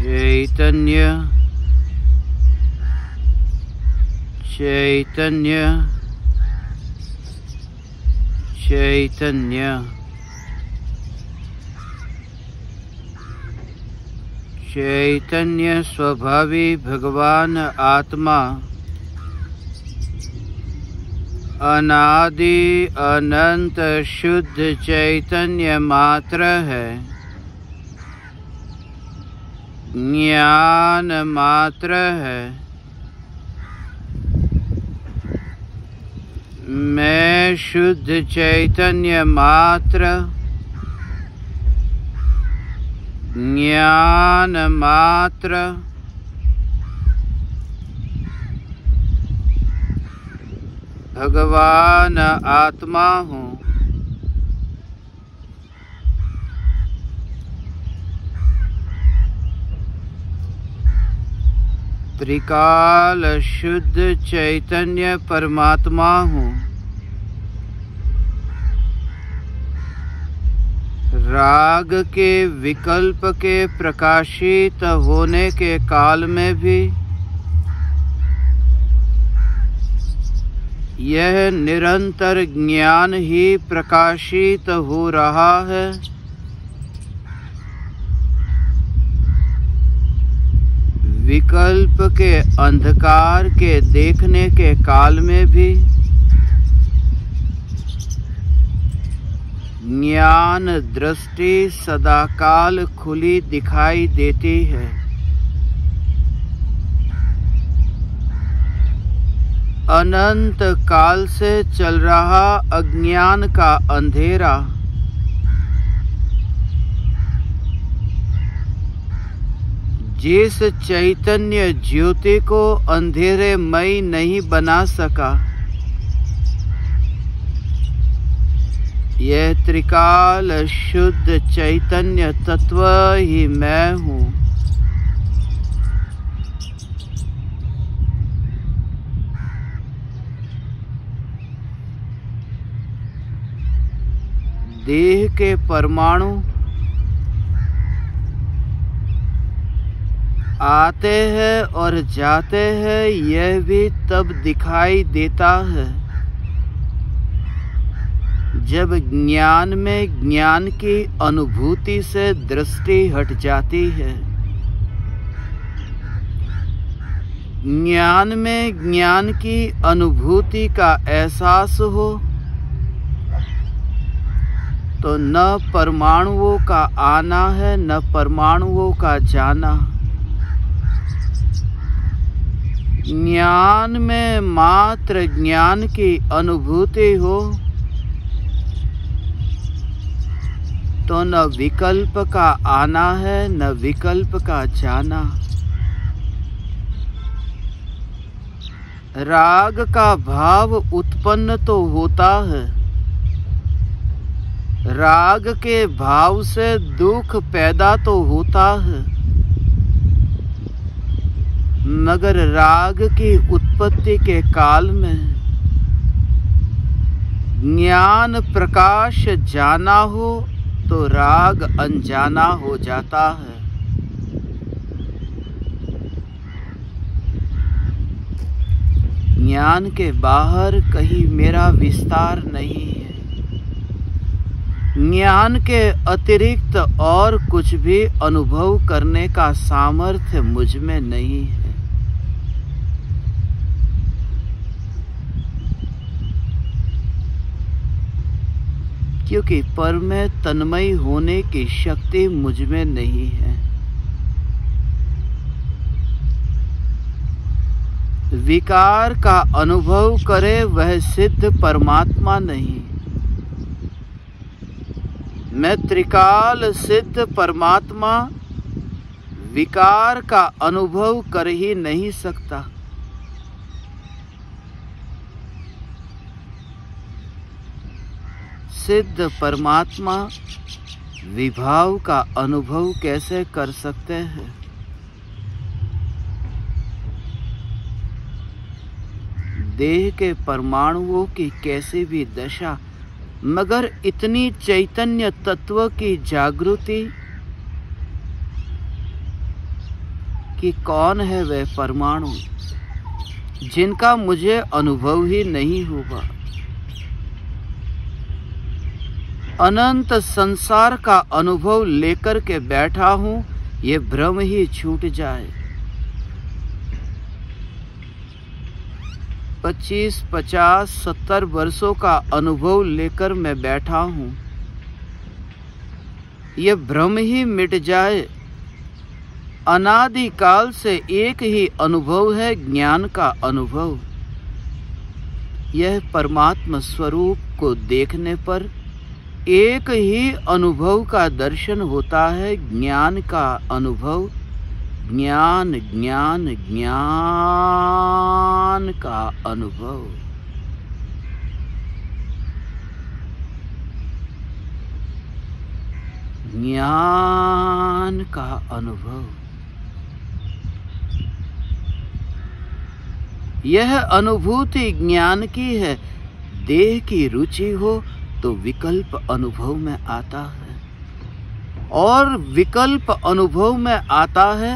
चैतन्य चैतन्य चैतन्य चैतन्य स्वभावी भगवान आत्मा अनादि अनंत शुद्ध चैतन्य मात्र है, ज्ञान मात्र है। मैं शुद्ध चैतन्य मात्र, ज्ञान मात्र, भगवान आत्मा हूँ। त्रिकाल शुद्ध चैतन्य परमात्मा हूँ। राग के विकल्प के प्रकाशित होने के काल में भी यह निरंतर ज्ञान ही प्रकाशित हो रहा है। विकल्प के अंधकार के देखने के काल में भी ज्ञान दृष्टि सदाकाल खुली दिखाई देती है। अनंत काल से चल रहा अज्ञान का अंधेरा जिस चैतन्य ज्योति को अंधेरेमय नहीं बना सका, यह त्रिकाल शुद्ध चैतन्य तत्व ही मैं हूँ। देह के परमाणु आते हैं और जाते हैं, यह भी तब दिखाई देता है जब ज्ञान में ज्ञान की अनुभूति से दृष्टि हट जाती है। ज्ञान में ज्ञान की अनुभूति का एहसास हो तो न परमाणुओं का आना है न परमाणुओं का जाना। ज्ञान में मात्र ज्ञान की अनुभूति हो तो न विकल्प का आना है न विकल्प का जाना। राग का भाव उत्पन्न तो होता है, राग के भाव से दुख पैदा तो होता है, मगर राग की उत्पत्ति के काल में ज्ञान प्रकाश जाना हो तो राग अनजाना हो जाता है। ज्ञान के बाहर कहीं मेरा विस्तार नहीं है। ज्ञान के अतिरिक्त और कुछ भी अनुभव करने का सामर्थ्य मुझ में नहीं है। क्योंकि पर में तन्मय होने की शक्ति मुझ में नहीं है। विकार का अनुभव करे वह सिद्ध परमात्मा नहीं। मैं त्रिकाल सिद्ध परमात्मा विकार का अनुभव कर ही नहीं सकता। सिद्ध परमात्मा विभाव का अनुभव कैसे कर सकते हैं? देह के परमाणुओं की कैसी भी दशा, मगर इतनी चैतन्य तत्व की जागृति कि कौन है वह परमाणु जिनका मुझे अनुभव ही नहीं होगा। अनंत संसार का अनुभव लेकर के बैठा हूं, ये भ्रम ही छूट जाए। 25, 50, 70 वर्षों का अनुभव लेकर मैं बैठा हूं, ये भ्रम ही मिट जाए। अनादिकाल से एक ही अनुभव है, ज्ञान का अनुभव। यह परमात्मा स्वरूप को देखने पर एक ही अनुभव का दर्शन होता है, ज्ञान का अनुभव। ज्ञान ज्ञान ज्ञान का अनुभव। ज्ञान का अनुभव। यह अनुभूति ज्ञान की है। देह की रुचि हो तो विकल्प अनुभव में आता है, और विकल्प अनुभव में आता है।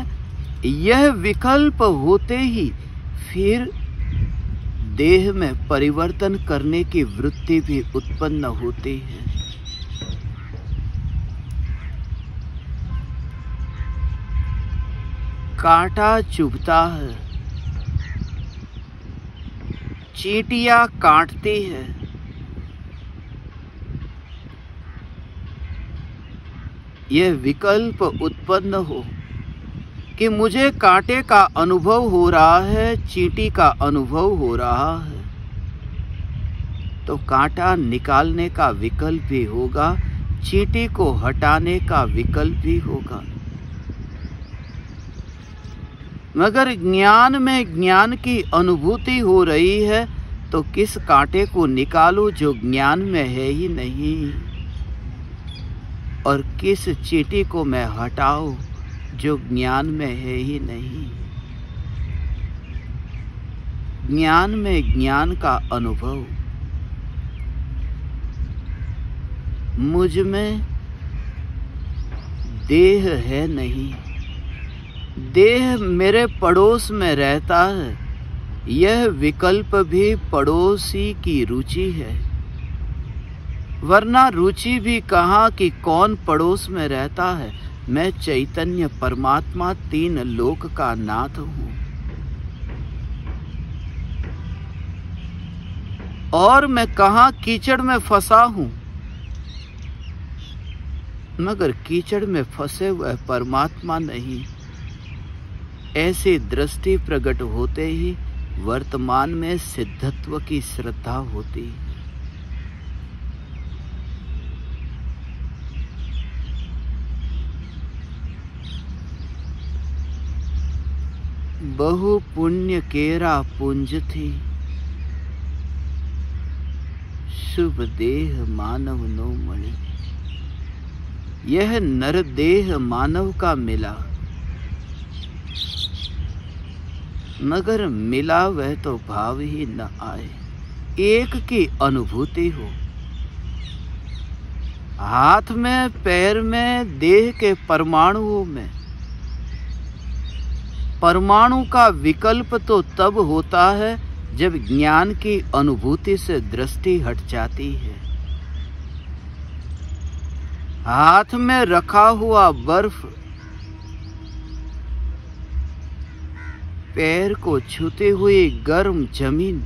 यह विकल्प होते ही फिर देह में परिवर्तन करने की वृत्ति भी उत्पन्न होती है। कांटा चुभता है, चींटियां काटती है। यह विकल्प उत्पन्न हो कि मुझे कांटे का अनुभव हो रहा है, चींटी का अनुभव हो रहा है, तो कांटा निकालने का विकल्प भी होगा, चींटी को हटाने का विकल्प भी होगा। मगर ज्ञान में ज्ञान की अनुभूति हो रही है, तो किस कांटे को निकालो जो ज्ञान में है ही नहीं, और किस चींटी को मैं हटाऊं जो ज्ञान में है ही नहीं। ज्ञान में ज्ञान का अनुभव। मुझ में देह है नहीं, देह मेरे पड़ोस में रहता है। यह विकल्प भी पड़ोसी की रुचि है, वरना रुचि भी कहाँ कि कौन पड़ोस में रहता है। मैं चैतन्य परमात्मा 3 लोक का नाथ हूँ, और मैं कहाँ कीचड़ में फंसा हूँ। मगर कीचड़ में फंसे हुए परमात्मा नहीं। ऐसी दृष्टि प्रकट होते ही वर्तमान में सिद्धत्व की श्रद्धा होती। बहु पुण्य केरा पुंज थी, शुभ देह मानव नो मणि। यह नर देह मानव का मिला, मगर मिला वह तो भाव ही न आए। एक की अनुभूति हो, हाथ में, पैर में, देह के परमाणुओं में। परमाणु का विकल्प तो तब होता है जब ज्ञान की अनुभूति से दृष्टि हट जाती है। हाथ में रखा हुआ बर्फ पैर को छूती हुई गर्म जमीन,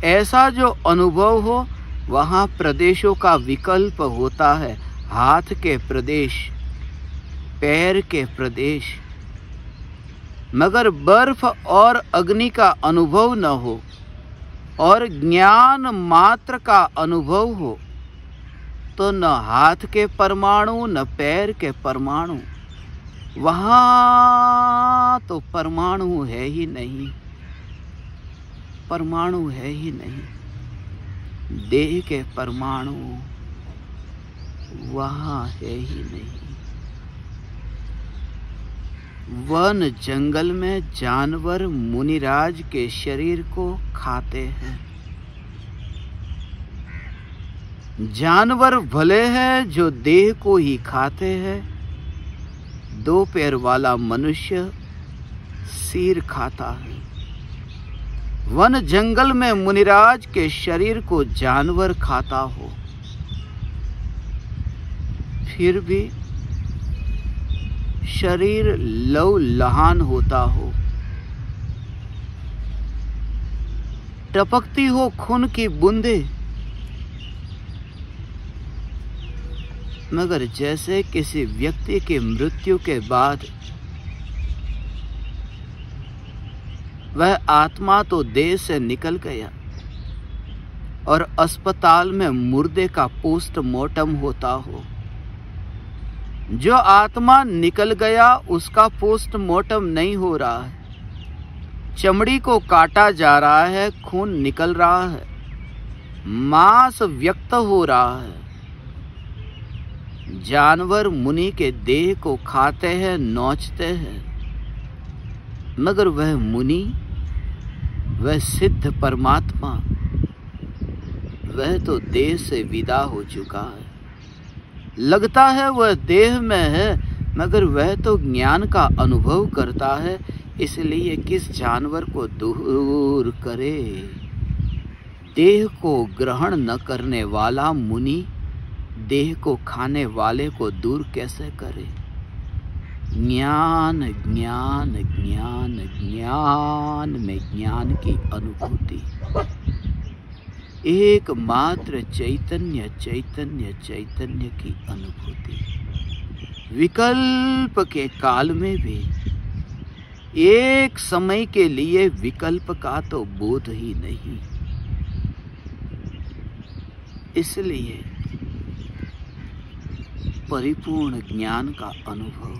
ऐसा जो अनुभव हो, वहां प्रदेशों का विकल्प होता है। हाथ के प्रदेश, पैर के प्रदेश। मगर बर्फ और अग्नि का अनुभव न हो और ज्ञान मात्र का अनुभव हो, तो न हाथ के परमाणु न पैर के परमाणु। वहां तो परमाणु है ही नहीं, परमाणु है ही नहीं। देह के परमाणु वहां है ही नहीं। वन जंगल में जानवर मुनिराज के शरीर को खाते हैं। जानवर भले हैं जो देह को ही खाते हैं, 2 पैर वाला मनुष्य सिर खाता है। वन जंगल में मुनिराज के शरीर को जानवर खाता हो, फिर भी शरीर लहूलुहान होता हो, टपकती हो खून की बूंदे, मगर जैसे किसी व्यक्ति की मृत्यु के बाद वह आत्मा तो देह से निकल गया और अस्पताल में मुर्दे का पोस्टमार्टम होता हो, जो आत्मा निकल गया उसका पोस्टमार्टम नहीं हो रहा है, चमड़ी को काटा जा रहा है, खून निकल रहा है, मांस व्यक्त हो रहा है। जानवर मुनि के देह को खाते हैं, नोचते हैं, मगर वह मुनि, वह सिद्ध परमात्मा, वह तो देह से विदा हो चुका है। लगता है वह देह में है, मगर वह तो ज्ञान का अनुभव करता है, इसलिए किस जानवर को दूर करे। देह को ग्रहण न करने वाला मुनि देह को खाने वाले को दूर कैसे करे। ज्ञान ज्ञान ज्ञान ज्ञान में ज्ञान की अनुभूति, एकमात्र चैतन्य चैतन्य चैतन्य की अनुभूति। विकल्प के काल में भी एक समय के लिए विकल्प का तो बोध ही नहीं, इसलिए परिपूर्ण ज्ञान का अनुभव,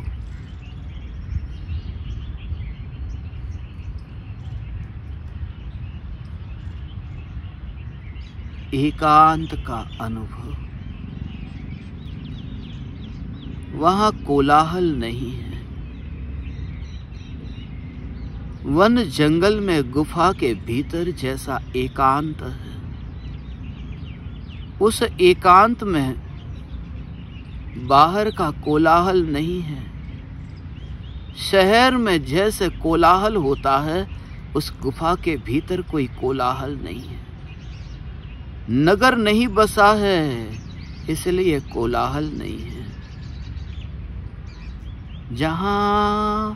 एकांत का अनुभव, वहां कोलाहल नहीं है। वन जंगल में गुफा के भीतर जैसा एकांत है, उस एकांत में बाहर का कोलाहल नहीं है। शहर में जैसे कोलाहल होता है, उस गुफा के भीतर कोई कोलाहल नहीं है। नगर नहीं बसा है, इसलिए कोलाहल नहीं है। जहां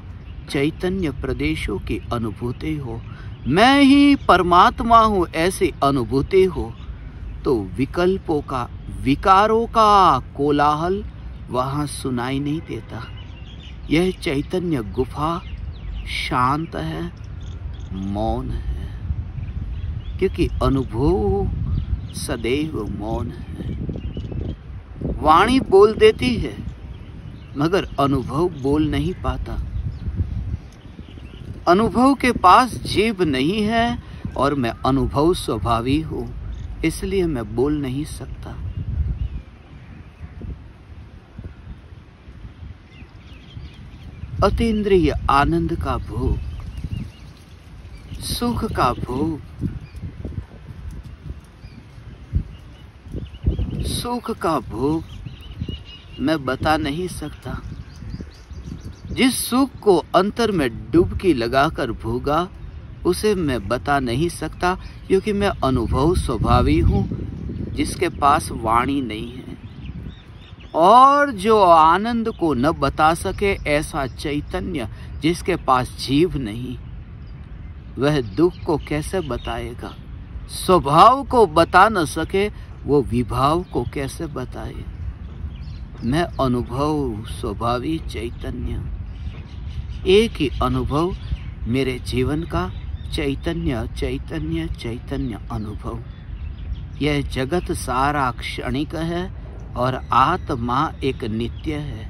चैतन्य प्रदेशों की अनुभूति हो, मैं ही परमात्मा हूं, ऐसी अनुभूति हो, तो विकल्पों का, विकारों का कोलाहल वहां सुनाई नहीं देता। यह चैतन्य गुफा शांत है, मौन है, क्योंकि अनुभव सदैव मौन है। वाणी बोल देती है, मगर अनुभव बोल नहीं पाता। अनुभव के पास जीभ नहीं है और मैं अनुभव स्वभावी हूं, इसलिए मैं बोल नहीं सकता। अतीन्द्रिय आनंद का भोग, सुख का भोग, सुख का भोग मैं बता नहीं सकता। जिस सुख को अंतर में डुबकी लगाकर भोगा, उसे मैं बता नहीं सकता, क्योंकि मैं अनुभव स्वभावी हूं, जिसके पास वाणी नहीं है। और जो आनंद को न बता सके, ऐसा चैतन्य जिसके पास जीभ नहीं, वह दुख को कैसे बताएगा। स्वभाव को बता न सके, वो विभाव को कैसे बताए। मैं अनुभव स्वभावी चैतन्य, एक ही अनुभव मेरे जीवन का, चैतन्य चैतन्य चैतन्य अनुभव। यह जगत सारा क्षणिक है और आत्मा एक नित्य है।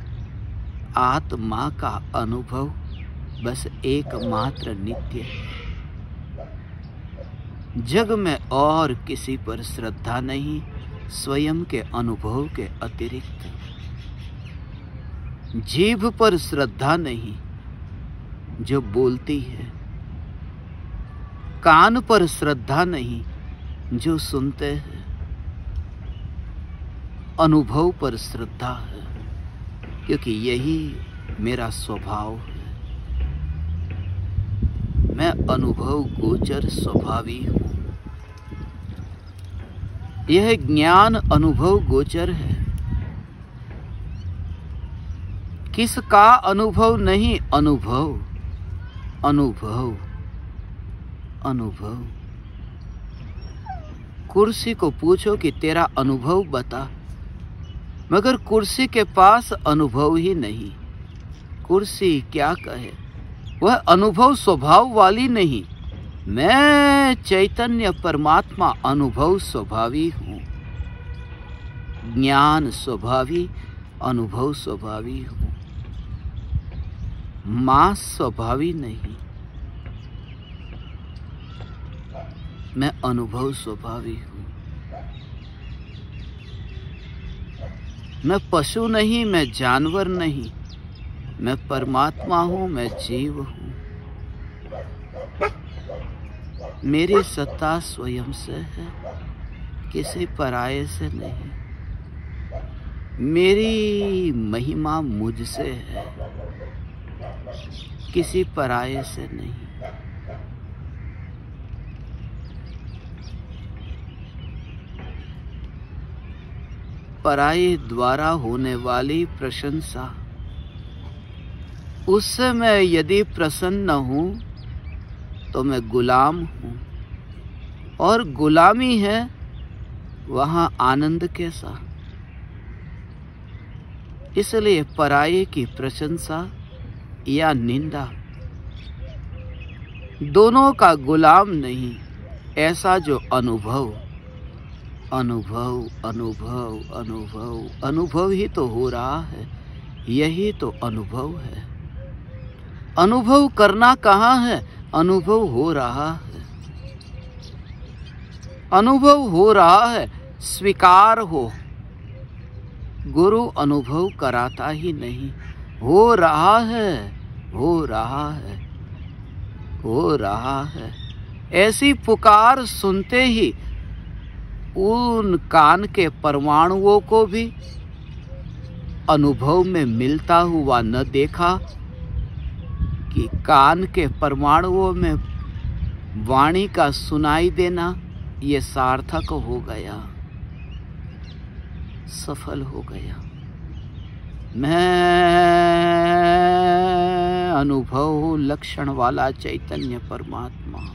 आत्मा का अनुभव बस एकमात्र नित्य है। जग में और किसी पर श्रद्धा नहीं, स्वयं के अनुभव के अतिरिक्त। जीभ पर श्रद्धा नहीं, जो बोलती है। कान पर श्रद्धा नहीं, जो सुनते हैं। अनुभव पर श्रद्धा है, क्योंकि यही मेरा स्वभाव है। मैं अनुभव गोचर स्वभावी हूँ। यह ज्ञान अनुभव गोचर है। किसका अनुभव नहीं, अनुभव अनुभव अनुभव। कुर्सी को पूछो कि तेरा अनुभव बता, मगर कुर्सी के पास अनुभव ही नहीं। कुर्सी क्या कहे, वह अनुभव स्वभाव वाली नहीं। मैं चैतन्य परमात्मा अनुभव स्वभावी हूँ। ज्ञान स्वभावी, अनुभव स्वभावी हूँ। मां स्वभावी नहीं, मैं अनुभव स्वभावी हूँ। मैं पशु नहीं, मैं जानवर नहीं, मैं परमात्मा हूँ, मैं जीव हूँ। मेरी सत्ता स्वयं से है, किसी पराये से नहीं। मेरी महिमा मुझसे है, किसी पराये से नहीं। पराये द्वारा होने वाली प्रशंसा, उससे मैं यदि प्रसन्न हूं तो मैं गुलाम हूं, और गुलामी है वहां आनंद कैसा। इसलिए पराये की प्रशंसा या निंदा, दोनों का गुलाम नहीं, ऐसा जो अनुभव अनुभव अनुभव अनुभव अनुभव ही तो हो रहा है। यही तो अनुभव है। अनुभव करना कहाँ है, अनुभव हो रहा है। अनुभव हो रहा है, स्वीकार हो। गुरु अनुभव कराता ही नहीं, हो रहा है, हो रहा है, हो रहा है। ऐसी पुकार सुनते ही उन कान के परमाणुओं को भी अनुभव में मिलता हुआ न देखा कि कान के परमाणुओं में वाणी का सुनाई देना ये सार्थक हो गया, सफल हो गया। मैं अनुभव लक्षण वाला चैतन्य परमात्मा,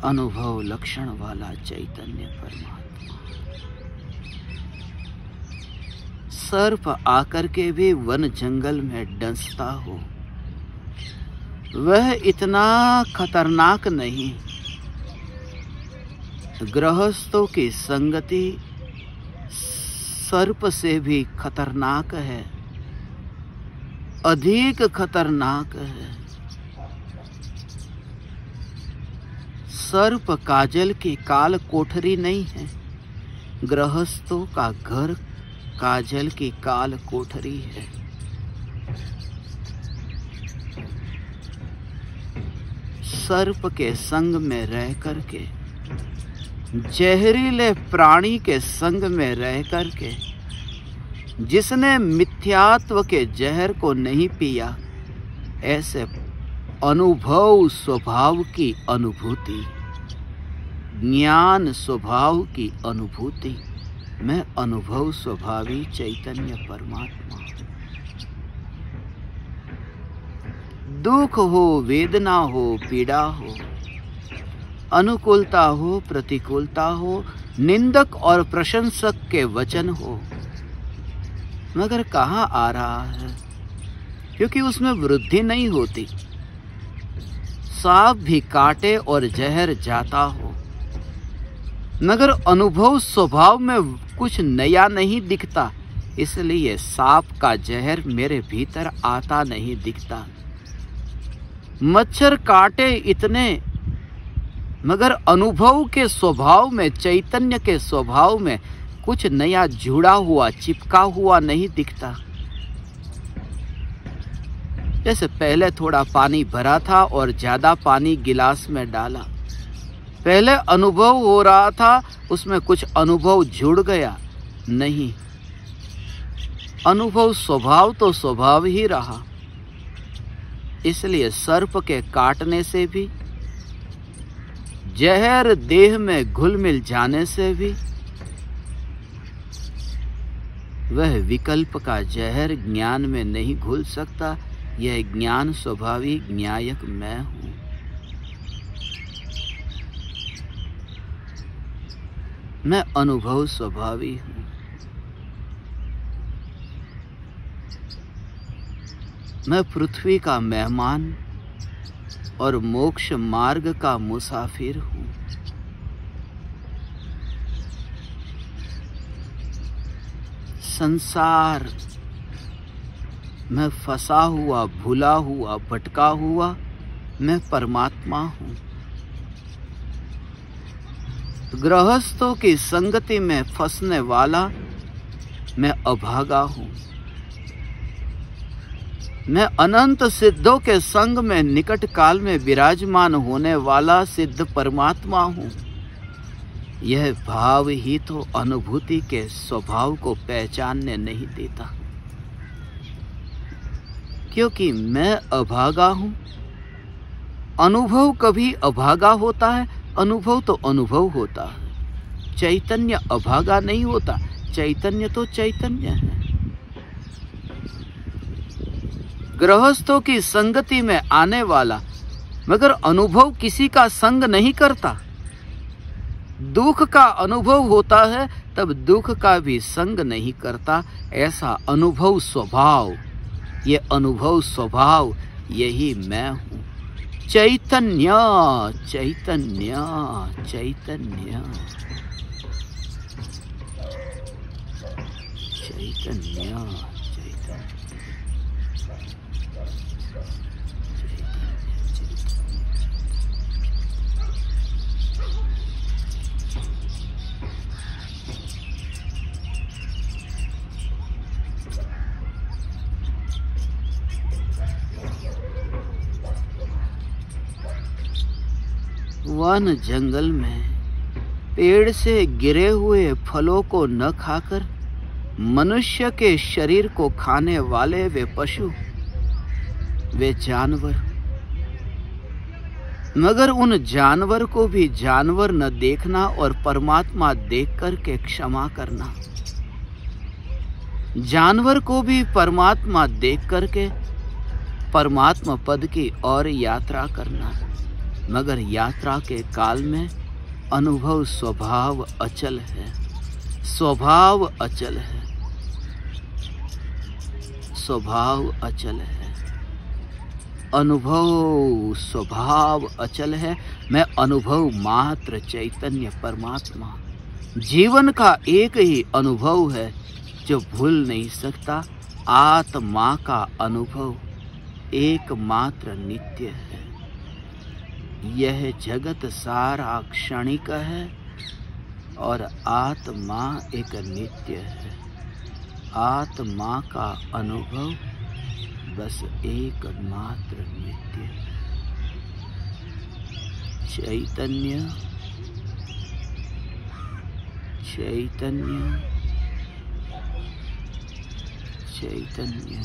अनुभव लक्षण वाला चैतन्य परमात्मा। सर्प आकर के भी वन जंगल में डंसता हो, वह इतना खतरनाक नहीं। गृहस्थों की संगति सर्प से भी खतरनाक है, अधिक खतरनाक है। सर्प काजल की काल कोठरी नहीं है, गृहस्थों का घर काजल की काल कोठरी है। सर्प के संग में रह करके, जहरीले प्राणी के संग में रह करके, जिसने मिथ्यात्व के जहर को नहीं पिया, ऐसे अनुभव स्वभाव की अनुभूति, ज्ञान स्वभाव की अनुभूति, मैं अनुभव स्वभावी चैतन्य परमात्मा। दुख हो, वेदना हो, पीड़ा हो, अनुकूलता हो, प्रतिकूलता हो, निंदक और प्रशंसक के वचन हो, मगर कहाँ आ रहा है, क्योंकि उसमें वृद्धि नहीं होती। सांप भी काटे और जहर जाता हो, मगर अनुभव स्वभाव में कुछ नया नहीं दिखता, इसलिए सांप का जहर मेरे भीतर आता नहीं दिखता। मच्छर काटे इतने, मगर अनुभव के स्वभाव में, चैतन्य के स्वभाव में कुछ नया जुड़ा हुआ, चिपका हुआ नहीं दिखता। जैसे पहले थोड़ा पानी भरा था और ज्यादा पानी गिलास में डाला, पहले अनुभव हो रहा था, उसमें कुछ अनुभव जुड़ गया नहीं। अनुभव स्वभाव तो स्वभाव ही रहा। इसलिए सर्प के काटने से भी, जहर देह में घुल मिल जाने से भी, वह विकल्प का जहर ज्ञान में नहीं घुल सकता। यह ज्ञान स्वभावी न्यायक मैं हूं। मैं अनुभव स्वभावी हूं। मैं पृथ्वी का मेहमान और मोक्ष मार्ग का मुसाफिर हूं। संसार में फंसा हुआ, भूला हुआ, भटका हुआ मैं परमात्मा हूं। गृहस्थों की संगति में फंसने वाला मैं अभागा हूं। मैं अनंत सिद्धों के संग में निकट काल में विराजमान होने वाला सिद्ध परमात्मा हूं। यह भाव ही तो अनुभूति के स्वभाव को पहचानने नहीं देता, क्योंकि मैं अभागा हूं। अनुभव कभी अभागा होता है? अनुभव तो अनुभव होता है। चैतन्य अभागा नहीं होता। चैतन्य तो चैतन्य है। गृहस्थों की संगति में आने वाला, मगर अनुभव किसी का संग नहीं करता। दुख का अनुभव होता है तब दुख का भी संग नहीं करता। ऐसा अनुभव स्वभाव, ये अनुभव स्वभाव, यही मैं हूं। चैतन्य चैतन्य चैतन्य चैतन्य वन जंगल में पेड़ से गिरे हुए फलों को न खाकर मनुष्य के शरीर को खाने वाले वे पशु, वे जानवर, मगर उन जानवर को भी जानवर न देखना और परमात्मा देख कर के क्षमा करना। जानवर को भी परमात्मा देख कर के परमात्मा पद की और यात्रा करना। मगर यात्रा के काल में अनुभव स्वभाव अचल है। स्वभाव अचल है। स्वभाव अचल है। अनुभव स्वभाव अचल है। मैं अनुभव मात्र चैतन्य परमात्मा। जीवन का एक ही अनुभव है जो भूल नहीं सकता। आत्मा का अनुभव एकमात्र नित्य है। यह जगत सारा क्षणिक है और आत्मा एक नित्य है। आत्मा का अनुभव बस एकमात्र नित्य है। चैतन्य चैतन्य चैतन्य